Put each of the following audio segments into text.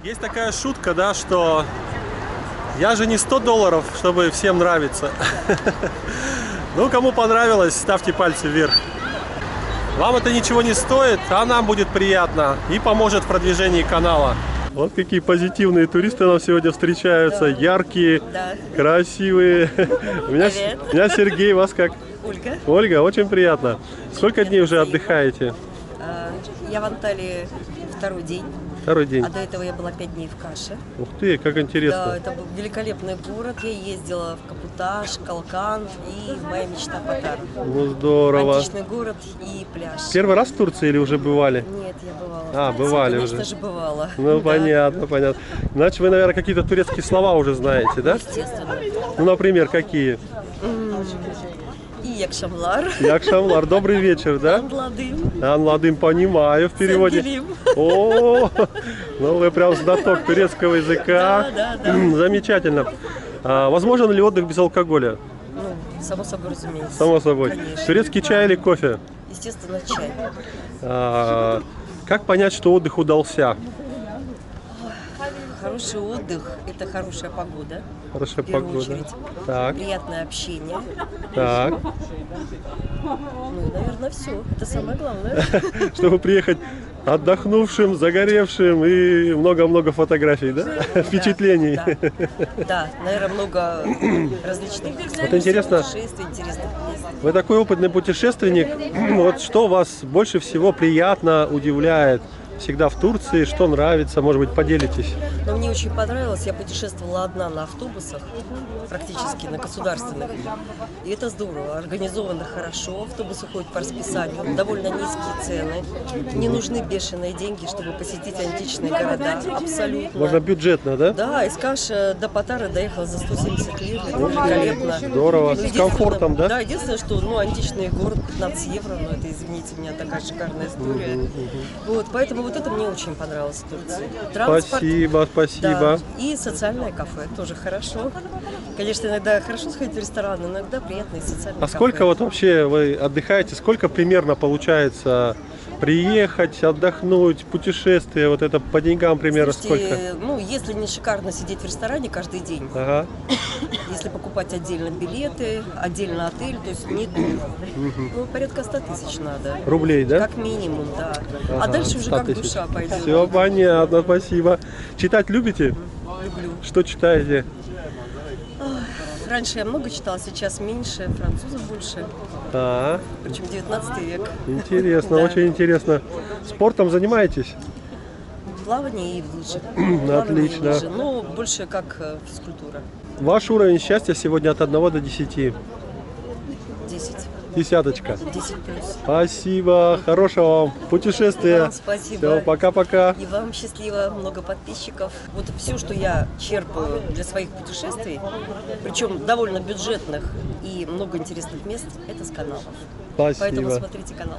Есть такая шутка, да, что я же не $100, чтобы всем нравиться. Ну, кому понравилось, ставьте пальцы вверх. Вам это ничего не стоит, а нам будет приятно и поможет в продвижении канала. Вот какие позитивные туристы нам сегодня встречаются. Яркие, красивые. У меня Сергей, вас как? Ольга. Ольга, очень приятно. Сколько дней уже отдыхаете? Я в Анталии второй день. Второй день. А до этого я была 5 дней в Каше. Ух ты, как интересно. Да, это был великолепный город. Я ездила в Капуташ, Калкан и моя мечта Паттара. Ну здорово. Античный город и пляж. Первый раз в Турции или уже бывали? Нет, я бывала. А, бывали Конечно уже. же, бывала. Ну, Да. понятно, понятно. Значит, вы, наверное, какие-то турецкие слова уже знаете, да? Естественно. Ну, например, какие? И якшамлар. Якшамлар, добрый вечер, да? Анладым. Анладым, понимаю в переводе. Сангелим. О, ну вы прям знаток турецкого языка. Да. Замечательно. Возможен ли отдых без алкоголя? Ну, само собой, разумеется. Само собой. Конечно. Турецкий чай или кофе? Естественно, чай. Как понять, что отдых удался? Хороший отдых – это хорошая погода. Хорошая В первую погода. очередь. Так, Приятное общение. так. Ну, наверное, все. Это самое главное. Чтобы приехать отдохнувшим, загоревшим и много-много фотографий, да? Впечатлений. Да, наверное, много различных Вот интересно, путешествий, интересных мест. вы такой опытный путешественник. Вот что вас больше всего приятно удивляет всегда в Турции, что нравится, может быть, поделитесь? Но мне очень понравилось, я путешествовала одна на автобусах, практически на государственных. И это здорово, организовано хорошо, автобусы ходят по расписанию, довольно низкие цены. Не нужны бешеные деньги, чтобы посетить античные города, абсолютно. Можно бюджетно, да? Да, из Каши до Паттары доехала за 170 лир, это великолепно. Здорово, с комфортом, да? Да, единственное, что античный город 15 евро, но это, извините меня, такая шикарная история. Вот, поэтому вот это мне очень понравилось в Турции. Транспорт, Спасибо, спасибо. да, и социальное кафе тоже хорошо. Конечно, иногда хорошо сходить в ресторан, иногда приятно и социальное кафе. А сколько вот вообще вы отдыхаете, сколько примерно получается приехать, отдохнуть, путешествие, вот это по деньгам примерно Слушайте, сколько? ну, если не шикарно сидеть в ресторане каждый день, Ага. если покупать отдельно билеты, отдельно отель, то есть не тур, ну, порядка 100 тысяч надо. Рублей, да? Как минимум, да. Ага, А дальше уже 100 как тысяч. душа пойдет. Все понятно, спасибо. Читать любите? Люблю. Что читаете? Раньше я много читала, сейчас меньше, французов больше, А, причем 19 век. интересно, Да. очень интересно. Спортом занимаетесь? Плавание и в лыжи. Отлично. Но больше как физкультура. Ваш уровень счастья сегодня от 1 до 10. 10. Десяточка. 10 плюс. Спасибо, хорошего вам путешествия. Вам спасибо. Все, пока-пока. И вам счастливо, много подписчиков. Вот все, что я черпаю для своих путешествий, причем довольно бюджетных и много интересных мест, это с каналов. Поэтому Спасибо. смотрите канал.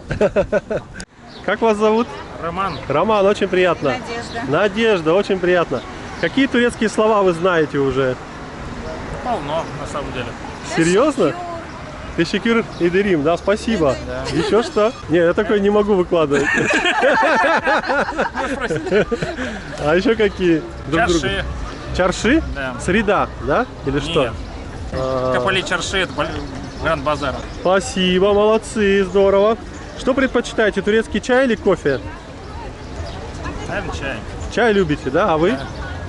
Как вас зовут? Роман. Роман, очень приятно. Надежда. Надежда, очень приятно. Какие турецкие слова вы знаете уже? Полно, на самом деле. Серьезно? Тешекюр и Дерим, да, спасибо. Еще что? Не, я такой не могу выкладывать. А еще какие? Друг другу. Чарши. Чарши? Да. Среда, да? Или что? Нет. Капали чарши, это Гранд Базар. Спасибо, молодцы, здорово. Что предпочитаете, турецкий чай или кофе? Наверное, чай. Чай любите, да? А вы?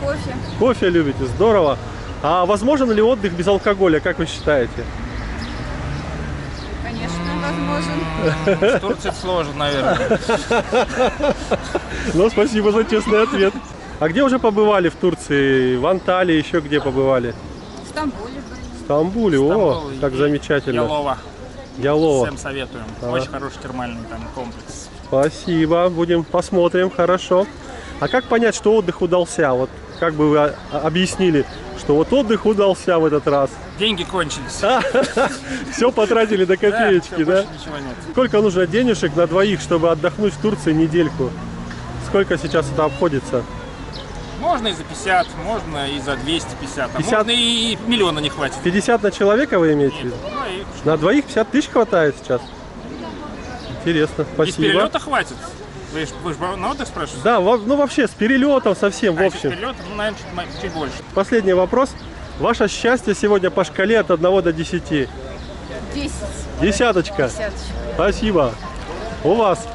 Кофе. Кофе любите, здорово. А возможен ли отдых без алкоголя, как вы считаете? Конечно, возможен. В Турции сложно, наверное. Ну, спасибо за честный ответ. А где уже побывали в Турции? В Анталии, еще где побывали? В Стамбуле. В Стамбуле, о, Стамбул как и замечательно. Ялова. Ялова. Всем советуем. Очень хороший термальный там комплекс. Спасибо, будем посмотрим, хорошо. А как понять, что отдых удался? Вот как бы вы объяснили, что вот отдых удался в этот раз? Деньги кончились. Все потратили до копеечки, всё, да? больше ничего нет. Сколько нужно денежек на двоих, чтобы отдохнуть в Турции недельку? Сколько сейчас это обходится? Можно и за 50, можно и за 250, а 50? можно и миллиона не хватит. 50 на человека вы имеете в виду? Ну, и На двоих 50 тысяч хватает сейчас? Интересно, без спасибо. перелета хватит. Вы же на отдых спрашиваете? Да, ну вообще с перелетом совсем, в общем. Перелет, ну, наверное, чуть больше. Последний вопрос. Ваше счастье сегодня по шкале от 1 до 10. 10. Десяточка. Спасибо. У вас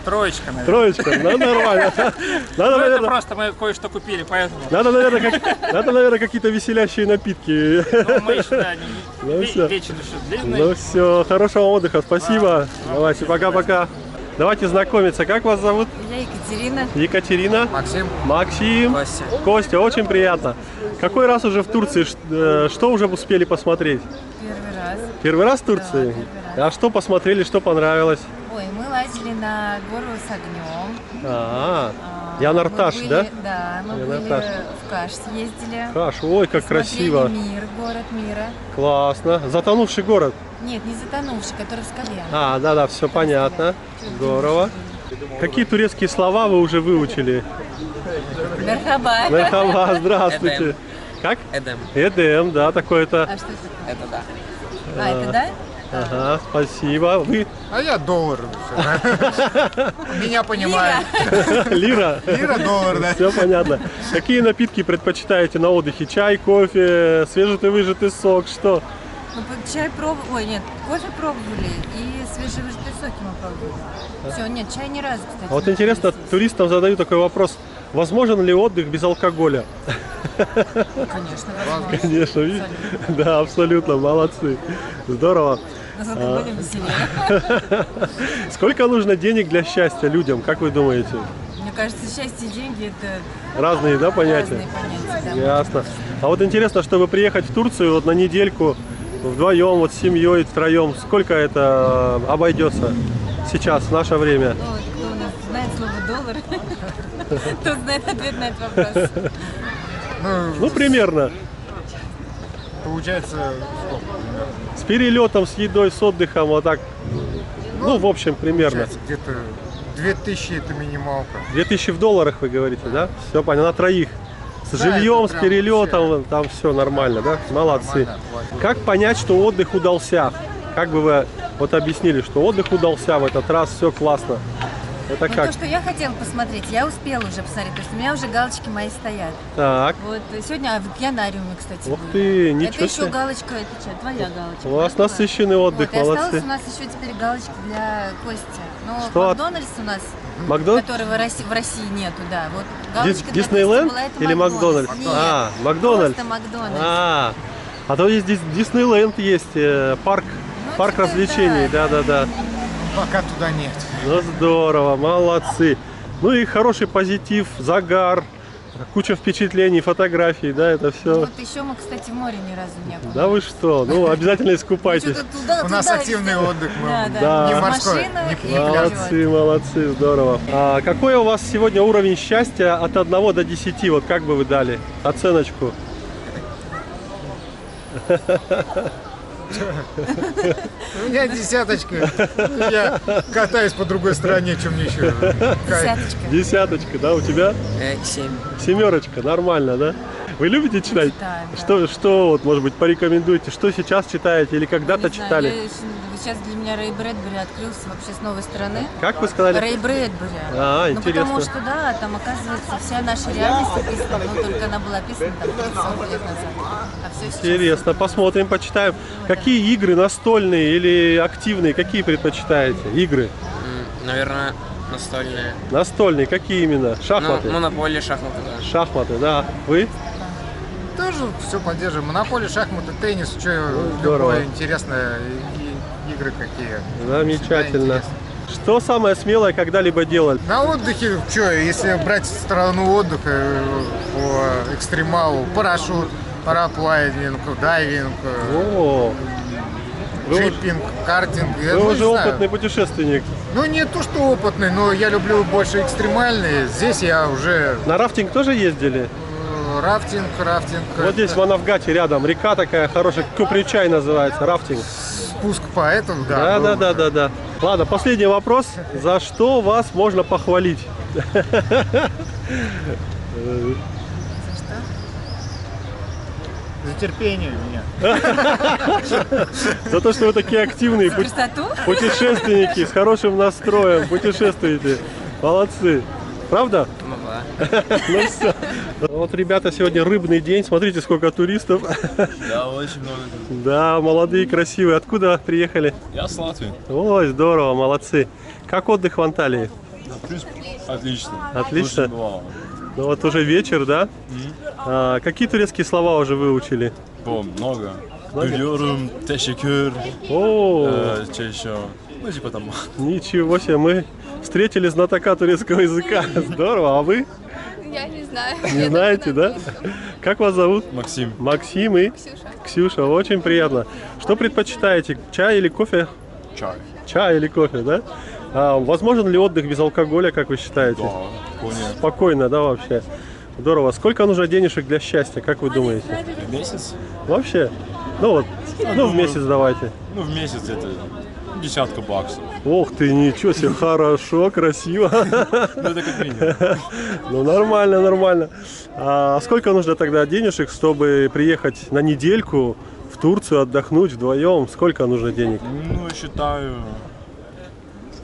Троечка, наверное. троечка. Ну, нормально. Надо, Ну, это наверное, просто мы кое-что купили, поэтому. надо, наверное, какие-то веселящие напитки. Ну, мы еще, да, Ну, всё. вечер еще длинный. Ну все, хорошего отдыха, спасибо. Давайте, пока-пока. Давайте знакомиться. Как вас зовут? Я Екатерина. Екатерина. Максим. Максим. Костя. Костя, очень приятно. Какой раз уже в Турции? Что уже успели посмотреть? Первый раз. Первый раз в Турции? первый раз. А что посмотрели, что понравилось? Ой, мы лазили на гору с огнем. Янарташ, Мы были- да? Да, мы были Янарташ. в Каш съездили. Каш, ой, как Смотрели красиво. Мир, город мира. Классно. Затонувший город. Нет, не затонувший, который в скале. Да, все понятно. Здорово. Какие турецкие слова вы уже выучили? Мерхаба. Мерхаба, здравствуйте. Как? Эдем. Эдем, да, такое-то. А что это? Это да. Это да? Ага, спасибо. Вы А я доллар. Меня понимают. лира? Лира, доллар, да. Все понятно. Какие напитки предпочитаете на отдыхе? Чай, кофе, свежевыжатый сок, что? Ну, чай пробовали. Ой, нет, кофе пробовали и свежевыжатые соки мы пробовали. Все, нет, чай ни разу, кстати. А вот не интересно, пробовали. туристам задаю такой вопрос. Возможен ли отдых без алкоголя? Конечно, возможно. Конечно, видите? Да, абсолютно, молодцы. Здорово. Но зато будем веселее. Сколько нужно денег для счастья людям, как вы думаете? Мне кажется, счастье и деньги это Разные, да, понятия? разные понятия. Да. Ясно. А вот интересно, чтобы приехать в Турцию вот на недельку вдвоем, вот с семьей, втроем, сколько это обойдется сейчас, в наше время? Ну, вот кто у нас знает слово доллар, тот знает ответ на этот вопрос. Ну, примерно. Получается, сколько? С перелетом, с едой, с отдыхом, вот так. Ну, в общем, примерно. Получается, где-то 2000 это минималка. 2000 в долларах, вы говорите, да? Все понятно, на троих. С Да, жильем, это с прям перелетом, там все нормально, да? Молодцы. Нормально, хватит. Как понять, что отдых удался? Как бы вы вот объяснили, что отдых удался в этот раз, все классно? Это Ну, как? то, что я хотела посмотреть, я успела уже посмотреть, потому что у меня уже галочки мои стоят. Так, Вот сегодня в океанариуме, кстати, ух буду. ты, Это ничего еще себе. галочка, это что, твоя галочка? У вас да, была? насыщенный отдых, Вот, и осталось молодцы. у нас еще теперь галочка для Кости. Но Что? Макдональдс у нас, Макдональдс? которого в России нету, да. Вот галочка для Диснейленд Кости была, это или Макдональдс? Нет, А, Макдональдс. просто Макдональдс. А то есть здесь Диснейленд есть, парк, парк типа, развлечений, да-да-да. Пока туда нет. Ну здорово, молодцы. Ну и хороший позитив, загар, куча впечатлений, фотографий, да, это все. Вот еще мы, кстати, в море ни разу не были. Да вы что, ну обязательно искупайтесь. Что-то туда, У нас туда, активный везде. отдых. Мы Да, Да. да. не С морской, машины не и пляж. вперед. Молодцы, молодцы, здорово. А какой у вас сегодня уровень счастья от 1 до 10? Вот как бы вы дали оценочку? У меня десяточка. Я катаюсь по другой стороне, чем мне еще. Десяточка. Десяточка, да, у тебя? 7. Семерочка, нормально, да? Вы любите читать? Читаем, да. Что вот, может быть, порекомендуете? Что сейчас читаете или когда-то Не знаю, читали? Сейчас для меня Рэй Брэдбери открылся вообще с новой стороны. Как вы сказали? Рэй Брэдбери. А, Ну, интересно. потому что, да, там, оказывается, вся наша реальность описана, но только она была описана там 30 лет назад. А все сейчас. Интересно, посмотрим, почитаем. Какие игры настольные или активные, какие предпочитаете? Игры Наверное, настольные. настольные, какие именно? Ну, Шахматы? монополия, шахматы, да. Шахматы, да. Вы? Тоже все поддерживаем. Монополия, шахматы, теннис, что здорово. любое интересное, и игры какие. Замечательно. Что самое смелое когда-либо делали? На отдыхе, что, если брать страну отдыха по экстремалу, парашют, параплайдинг, дайвинг, О, вы, джиппинг, картинг. Я, вы ну, уже не знаю. опытный путешественник. Ну, не то, что опытный, но я люблю больше экстремальные. Здесь я уже На рафтинг тоже ездили? рафтинг. Вот здесь в Манавгате рядом река такая хорошая, Купричай называется, рафтинг. Спуск по этому, да. был. Да. Ладно, последний вопрос. За что вас можно похвалить? За терпение меня. За то, что вы такие активные Красоту? путешественники с хорошим настроем, путешествуете. Молодцы. Правда? Ну да. Ну все. Вот, ребята, сегодня рыбный день. Смотрите, сколько туристов. Да, очень много. Да, молодые, красивые. Откуда приехали? Я с Латвии. Ой, здорово, молодцы. Как отдых в Анталии? В принципе, отлично. Отлично. Очень бывало. Ну вот уже вечер, да? Какие турецкие слова уже выучили? Много. Biliyorum, teşekkür, О, что еще? Ну, типа там. ничего себе, мы встретили знатока турецкого языка. Здорово, а вы? Я не знаю. Не знаете, да? Как вас зовут? Максим. Максим и Ксюша. Ксюша, очень приятно. Что предпочитаете, чай или кофе? Чай. Чай или кофе, да? Возможен ли отдых без алкоголя, как вы считаете? Да, вполне. Спокойно, да, вообще? Здорово. Сколько нужно денежек для счастья, как вы думаете? Месяц? Вообще? Ну вот, ну в месяц давайте. Ну, в месяц это 10 баксов. Ох ты, ничего себе, хорошо, красиво. Ну, это как минимум. Ну нормально, нормально. А сколько нужно тогда денежек, чтобы приехать на недельку в Турцию, отдохнуть вдвоем? Сколько нужно денег? Ну, я считаю,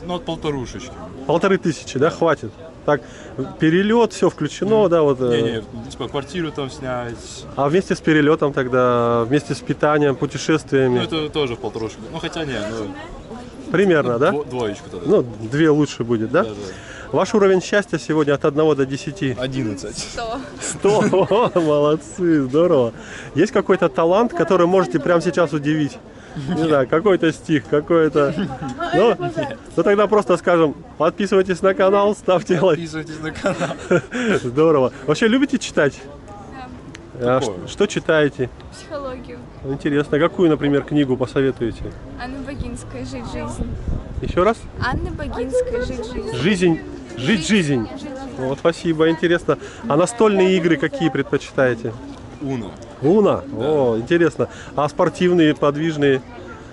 ну, от полторушечки. 1500, да, хватит? Так, перелет, все включено, да, вот. Не, типа квартиру там снять. А вместе с перелетом тогда, вместе с питанием, путешествиями? Ну, это тоже полторушка. Ну, хотя не, ну, Примерно, да? двоечку тогда. Ну, 2 лучше будет, да? Да. Ваш уровень счастья сегодня от 1 до 10? 11. 100. 100, О, молодцы, здорово. Есть какой-то талант, который можете прямо сейчас удивить? Не знаю, какой-то стих, какой-то... Ну, тогда просто скажем, подписывайтесь на канал, ставьте лайк. Подписывайтесь на канал. Здорово. Вообще любите читать? А Такое. что читаете? Психологию. Интересно, какую, например, книгу посоветуете? Анны Богинской «Жить жизнь». Еще раз? Анны Богинской «Жить жизнь». Жизнь. Жить жизнь. Вот, спасибо, интересно. А настольные игры какие предпочитаете? Уно. Уна? О, интересно. А спортивные, подвижные?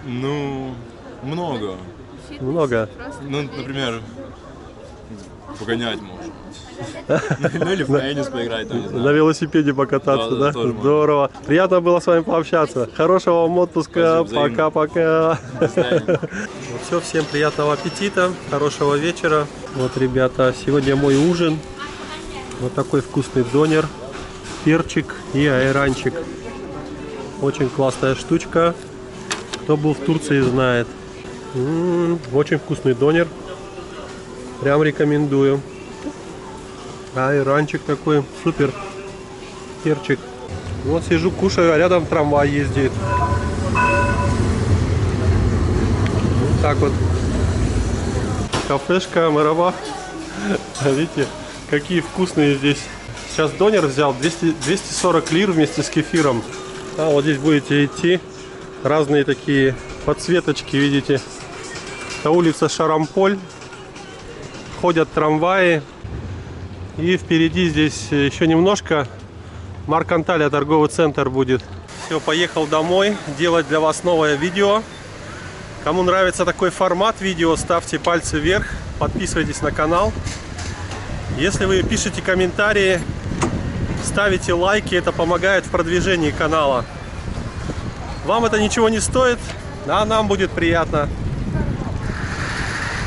Ну, много. Много. Ну, например, погонять можно. Ну или в теннис поиграть, там, не На знаю. велосипеде покататься, Да, да? тоже можно. Здорово. Приятно было с вами пообщаться. Хорошего вам отпуска. Спасибо, взаимно. Пока-пока. Взаимно. Все, всем приятного аппетита, хорошего вечера. Вот, ребята, сегодня мой ужин. Вот такой вкусный донер, перчик и айранчик. Очень классная штучка. Кто был в Турции, знает. Очень вкусный донер. Прям рекомендую. Айранчик такой, супер. Перчик. Вот сижу, кушаю, а рядом трамвай ездит. Вот так вот. Кафешка, Мэрова. Видите, какие вкусные здесь. Сейчас донер взял 240 лир вместе с кефиром. А вот здесь будете идти. Разные такие подсветочки, видите. Это улица Шарамполь. Ходят трамваи. И впереди здесь еще немножко. Марк Анталия, торговый центр будет. Все, поехал домой делать для вас новое видео. Кому нравится такой формат видео, ставьте пальцы вверх, подписывайтесь на канал. Если вы пишете комментарии, ставите лайки, это помогает в продвижении канала. Вам это ничего не стоит, а нам будет приятно.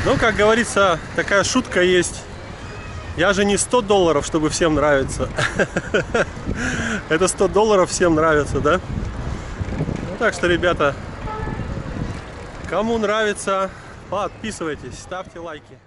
Ну, как говорится, такая шутка есть. Я же не $100, чтобы всем нравиться. Это $100 всем нравится, да? Ну, так что, ребята, кому нравится, подписывайтесь, ставьте лайки.